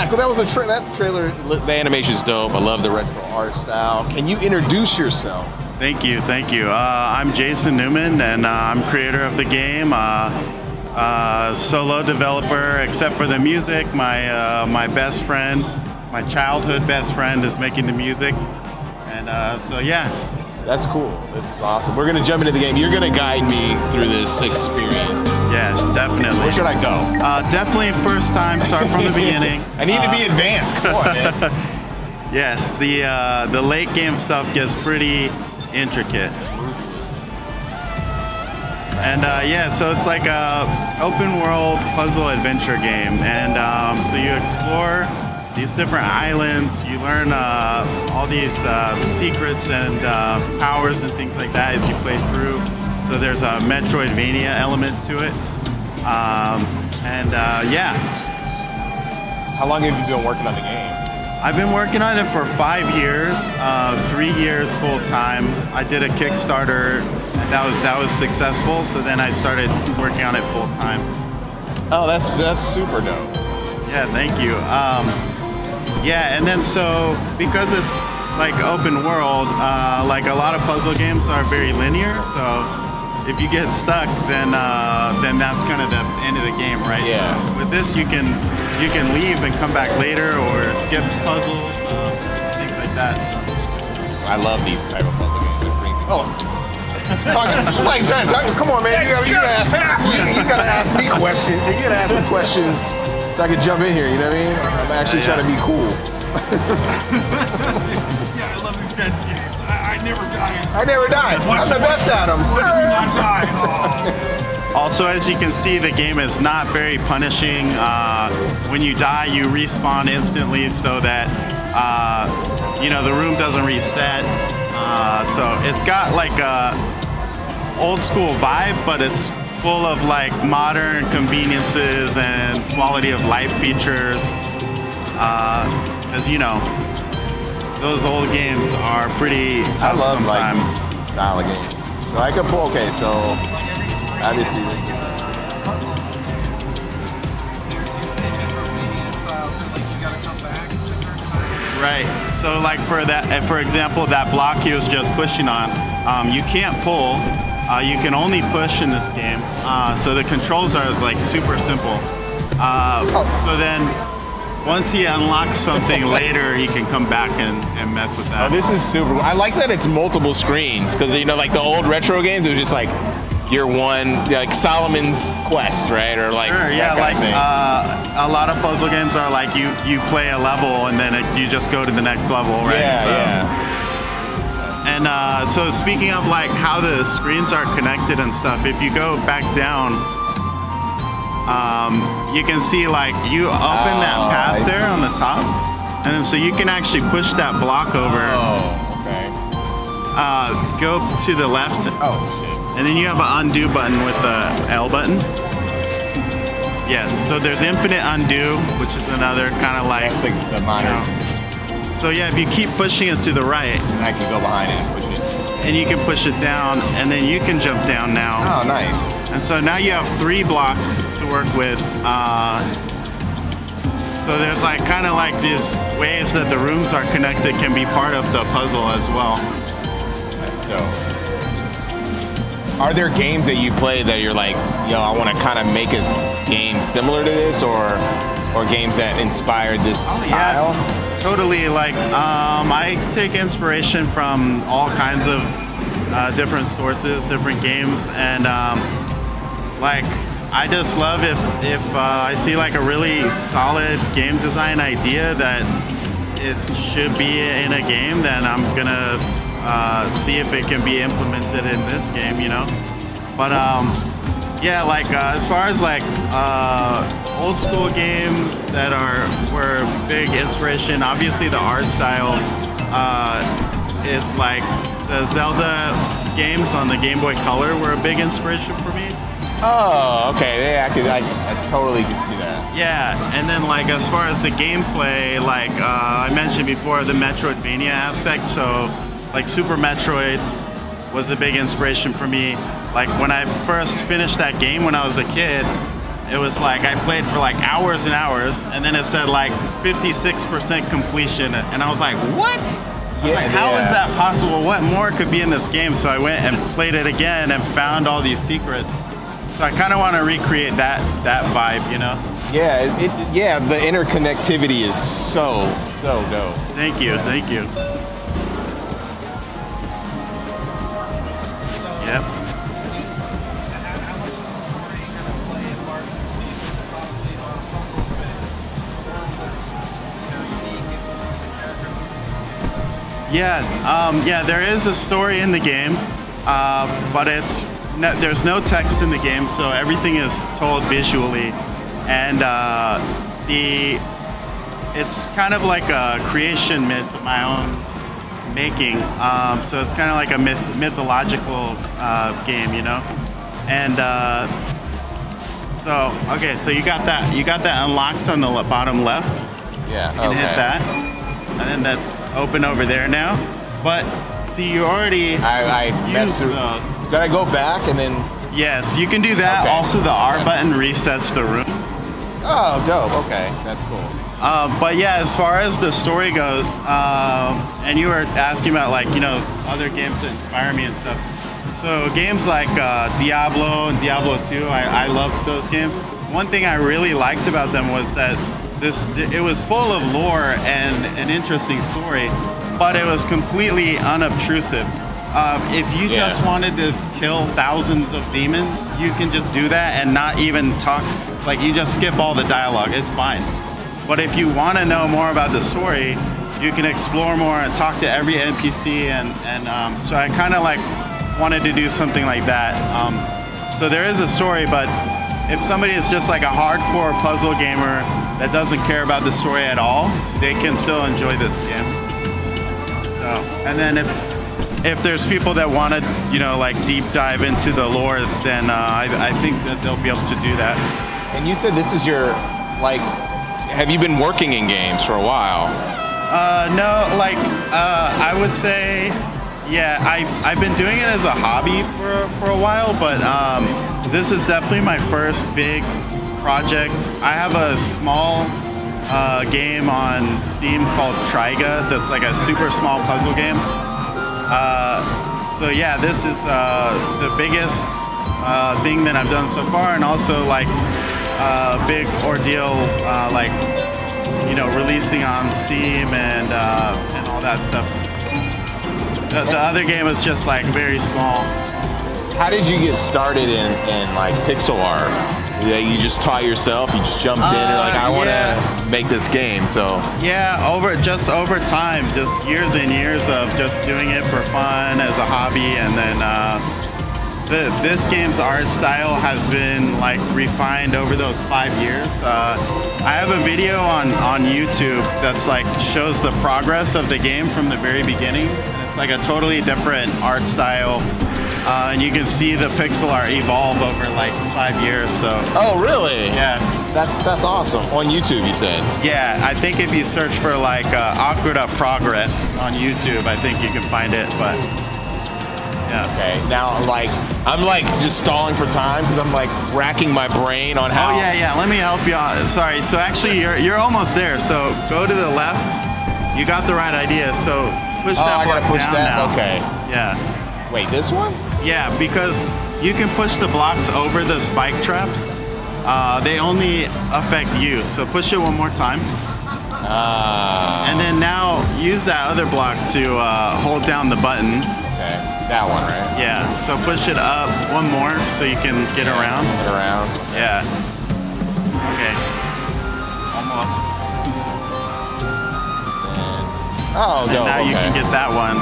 cool. That was that trailer. The animation's dope. I love the retro art style. Can you introduce yourself? Thank you. I'm Jason Newman, and I'm creator of the game. Solo developer, except for the music. My best friend, my childhood best friend, is making the music, and so yeah. That's cool. This is awesome. We're gonna jump into the game. You're gonna guide me through this experience. Yes, definitely. Where should I go? Definitely first time. Start from the beginning. I need to be advanced. Come on, man. Yes, the late game stuff gets pretty intricate. And yeah, so it's like a open world puzzle adventure game, and so you explore these different islands. You learn all these secrets and powers and things like that as you play through. So there's a Metroidvania element to it, and yeah. How long have you been working on the game? I've been working on it for 5 years, 3 years full time. I did a Kickstarter that was successful, so then I started working on it full time. Oh, that's super dope. Yeah, thank you. Yeah, and then so because it's like open world, like a lot of puzzle games are very linear. So if you get stuck, then that's kind of the end of the game, right? Yeah. So with this, you can leave and come back later, or skip puzzles, things like that. So. I love these type of puzzle games. It brings me. Oh. Come on, man. You gotta ask me questions. You gotta ask me questions so I can jump in here. You know what I mean? I'm actually trying to be cool. Yeah, I love these kinds of games. I never die. I never die. I'm the best at them. Watch me not die. Also, as you can see, the game is not very punishing. When you die, you respawn instantly, so that the room doesn't reset. So it's got like a old school vibe, but it's full of like modern conveniences and quality of life features. As you know, those old games are pretty tough I love sometimes. like these style of games. So I could pull. Okay, so obviously this is. Right. So like for example, that block he was just pushing on, you can't pull. You can only push in this game. So the controls are like super simple. So then once he unlocks something later, he can come back and mess with that. Oh, this is super. I like that it's multiple screens, because like the old retro games, it was just like your one, like Solomon's Quest, right? Or like sure, yeah, that kind of thing. A lot of puzzle games are like you play a level and then you just go to the next level, right? Yeah. And so speaking of like how the screens are connected and stuff, if you go back down, you can see like you open that path there on the top, and then so you can actually push that block over. Oh, okay. Go to the left. Oh, shit. And then you have an undo button with the L button. Yes, so there's infinite undo, which is another kind of like... That's the monitor. So yeah, if you keep pushing it to the right... And I can go behind it and push it. And you can push it down, and then you can jump down now. Oh, nice. And so now you have 3 blocks to work with. So there's like kind of like these ways that the rooms are connected can be part of the puzzle as well. That's dope. Are there games that you play that you're like, I want to kind of make a game similar to this, or games that inspired this style? Yeah, totally. Like, I take inspiration from all kinds of different sources, different games, and like, I just love if I see like a really solid game design idea that it should be in a game, then I'm gonna see if it can be implemented in this game, But yeah, like as far as like old school games that were big inspiration, obviously the art style is like the Zelda games on the Game Boy Color were a big inspiration for me. Oh, okay. Yeah, I totally can see that. Yeah, and then like as far as the gameplay, like I mentioned before, the Metroidvania aspect. So like Super Metroid was a big inspiration for me. Like when I first finished that game when I was a kid, it was like I played for like hours and hours, and then it said like 56% completion, and I was like, what? How is that possible? What more could be in this game? So I went and played it again and found all these secrets. So I kind of want to recreate that vibe, you know? Yeah, the interconnectivity is so dope. Thank you. Yep. Yeah, there is a story in the game, but there's no text in the game, so everything is told visually, and it's kind of like a creation myth of my own making. So it's kind of like a mythological game, you know. And so you got that unlocked on the bottom left. Yeah. So you can hit that, and then that's open over there now. But see, you already used those. Gotta go back and then. Yes, you can do that. Okay. Also, the R button resets the room. Oh, dope. Okay, that's cool. But yeah, as far as the story goes, and you were asking about like, you know, other games that inspire me and stuff. So games like Diablo and Diablo 2, I loved those games. One thing I really liked about them was that it was full of lore and an interesting story, but it was completely unobtrusive. If you just wanted to kill thousands of demons, you can just do that and not even talk. Like, you just skip all the dialogue. It's fine. But if you want to know more about the story, you can explore more and talk to every NPC. And so I kind of like wanted to do something like that. So there is a story, but if somebody is just like a hardcore puzzle gamer that doesn't care about the story at all, they can still enjoy this game. So, and then if there's people that want to, you know, like deep dive into the lore, then I think that they'll be able to do that. And you said this is your, like, have you been working in games for a while? No, like, I would say, yeah, I've been doing it as a hobby for a while, but this is definitely my first big project. I have a small game on Steam called Triga that's like a super small puzzle game. So yeah, this is the biggest thing that I've done so far, and also like a big ordeal, like, you know, releasing on Steam and all that stuff. The other game is just like very small. How did you get started in like pixel art? You just taught yourself? You just jumped in and like, I want to make this game, so. Yeah, over time, just years and years of just doing it for fun as a hobby, and then this game's art style has been like refined over those 5 years. I have a video on YouTube that's like shows the progress of the game from the very beginning. It's like a totally different art style. And you can see the pixel art evolve over like 5 years. So. Oh, really? Yeah. That's awesome. On YouTube, you said? Yeah, I think if you search for like Akurra progress on YouTube, I think you can find it. But yeah. Okay. Now, like, I'm like just stalling for time because I'm like racking my brain on how. Oh yeah. Let me help you out. Sorry. So actually, you're almost there. So go to the left. You got the right idea. So push that block down now. Okay. Yeah. Wait, this one? Yeah, because you can push the blocks over the spike traps. They only affect you, so push it one more time. And then now use that other block to hold down the button. Okay, that one, right? Yeah, so push it up one more so you can get around. Get around. Yeah. Okay. Almost. And now you can get that one.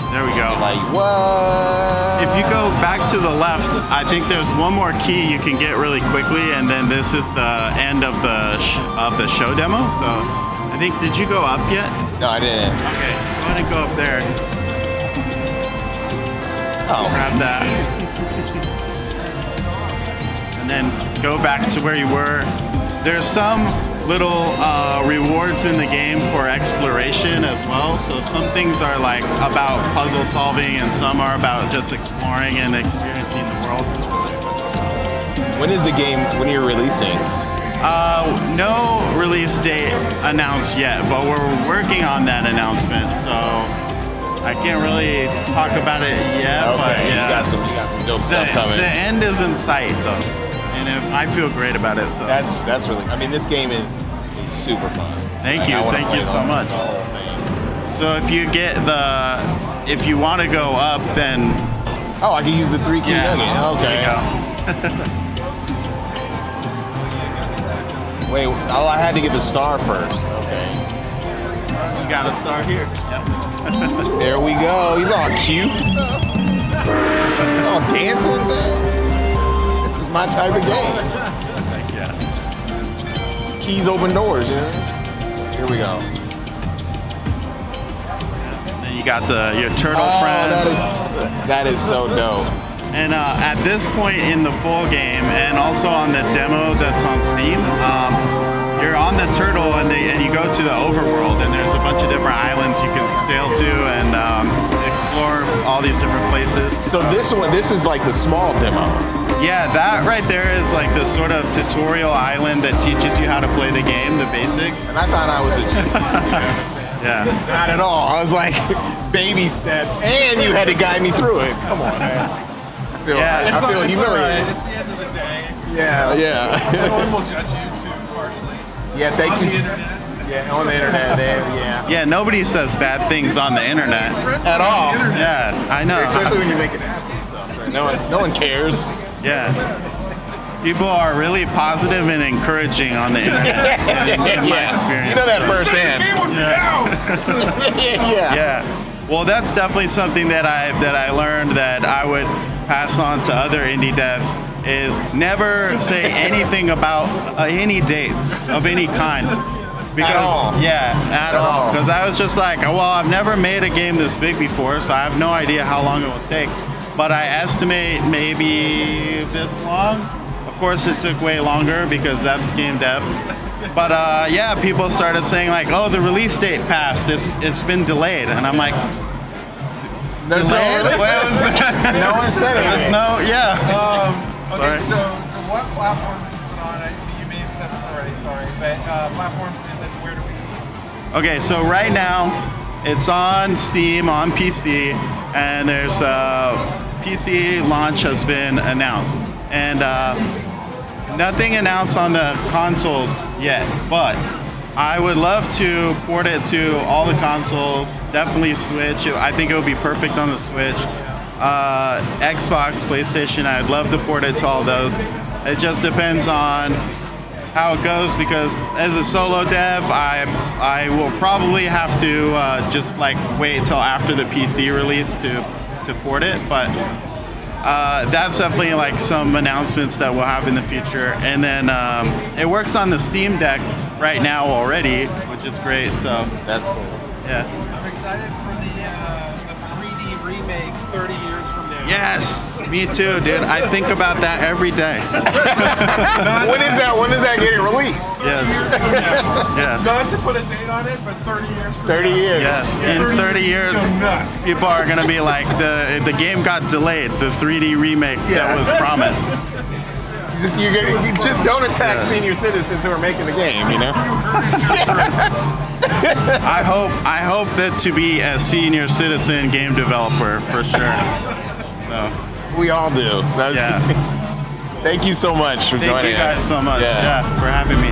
There we go. Like, what? If you go back to the left, I think there's one more key you can get really quickly, and then this is the end of the show demo. So, I think, did you go up yet? No, I didn't. Okay, go ahead and go up there. Oh. Grab that. And then go back to where you were. There's some little rewards in the game for exploration as well. So some things are like about puzzle solving, and some are about just exploring and experiencing the world. When is the game? When are you releasing? No release date announced yet, but we're working on that announcement. So I can't really talk about it yet. Okay, but yeah, you got some dope stuff coming. The end is in sight though, and I feel great about it. So that's really. I mean, this game is super fun. Thank you so much. The whole thing. So if you want to go up, then I can use the 3 key nugget. Okay. There you go. Wait, I had to get the star first. Okay. You got a star here. Yep. There we go. He's all cute. All dancing. This is my type of game. Yeah. Keys open doors, you know? Here we go. Then you got your turtle friend. That is so dope. And at this point in the full game, and also on the demo that's on Steam, you're on the turtle, and you go to the overworld, and there's a bunch of different islands you can sail to and explore all these different places. So this is like the small demo. Yeah, that right there is like the sort of tutorial island that teaches you how to play the game, the basics. And I thought I was a genius. You know what I'm saying? Yeah. Not at all. I was like, baby steps, and you had to guide me through it. Come on, man. I feel humiliated. It's the end of the day. Yeah. No one will judge you too harshly. Yeah, thank On you. the internet. Yeah, on the internet, yeah. Yeah, nobody says bad things on the internet. At all. Yeah, I know. Especially when you're making ass of yourself. So no one cares. Yeah. People are really positive and encouraging on the internet. in my experience. You know that firsthand. Yeah. Well, that's definitely something that I learned that I would pass on to other indie devs is never say anything about any dates of any kind. Because, at all. Because I was just like, well, I've never made a game this big before, so I have no idea how long it will take. But I estimate maybe this long. Of course, it took way longer because that's game dev. But people started saying like, oh, the release date passed. It's been delayed, and I'm like, There's delayed? no one said anything. Okay, so what platforms is it on? You may have said this already, sorry, but platforms and then where do we go? Okay, so right now it's on Steam, on PC, and there's PC launch has been announced, and nothing announced on the consoles yet, but I would love to port it to all the consoles, definitely Switch. I think it would be perfect on the Switch. Xbox, PlayStation, I'd love to port it to all those. It just depends on how it goes, because as a solo dev, I will probably have to just like wait till after the PC release to port it, but that's definitely like some announcements that we'll have in the future. And then it works on the Steam Deck right now already, which is great. So That's cool. yeah. I'm excited for the 3D remake 30 years from now. Yes, me too, dude. I think about that every day. When is that getting released? Yes. Yes. Not to put a date on it, but 30 years from 30 now. years. Yes, in 30 years, Go nuts. people are gonna be like, the game got delayed, the 3D remake that was promised. You just don't attack senior citizens who are making the game, you know? I hope that to be a senior citizen game developer for sure. So, We all do. yeah. Thank you so much for Thank joining you guys us. so much. Yeah, for having me.